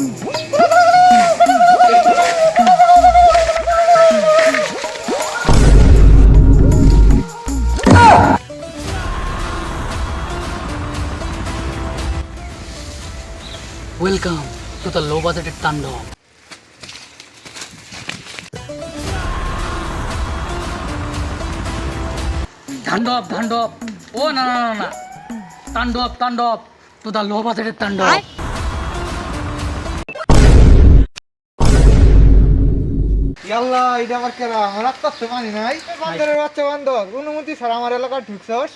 Welcome to the low budget Tandop. Tandop. Oh no. Tandop to the low budget Tandop. ইয়াল্লা এটা আবার কেরা আমার আত্মার মানি নাই বান্দরের বাচ্চা বান্দর অনুমতি ছাড়া আমার এলাকা ঢুকছস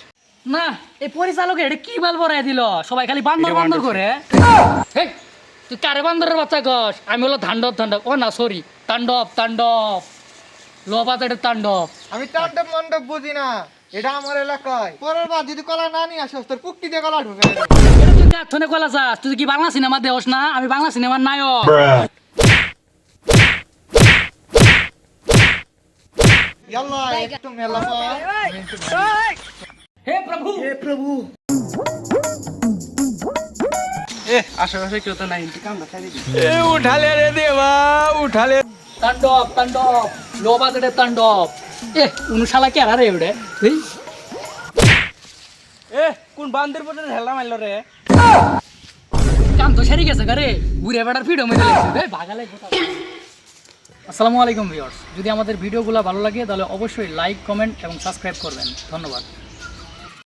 না এই পরিচালক এটা কি বাল বড়াই দিল সবাই খালি বান্দর করে হেই তুই কারে বান্দরের বাচ্চা কস আমি হলো ধান্ডব ও না সরি তাণ্ডব লো বাজেটের তাণ্ডব আমি তাণ্ডব মণ্ডপ বুঝি না এটা আমার এলাকায় পরের বার যদি কলা না নিয়ে আসস তোর পুক্তি দিয়ে কলা ঢুকে এটা তুই কাঠনে কলা চাস তুই কি বাংলা সিনেমা দেওস না আমি বাংলা সিনেমার নায়ক ইয়াল্লা একটু মেলা হে প্রভু আশেপাশে কেউ তো নাই কামটা খাই দিবি উঠালে রে দেবা উঠালে তাণ্ডব লো বাজেটের তাণ্ডব অনুশালা কে আরে এবারে তুই কোন বান্দের পরে হেলা মারল রে কাম তো সেরে গেছে গারে বুড়ে বেড়ার ভিডিও মেরে লাগছে ভাগালে আসসালামু আলাইকুম ভিউয়ার্স যদি আমাদের ভিডিওগুলো ভালো লাগে তাহলে অবশ্যই লাইক কমেন্ট এবং সাবস্ক্রাইব করবেন ধন্যবাদ।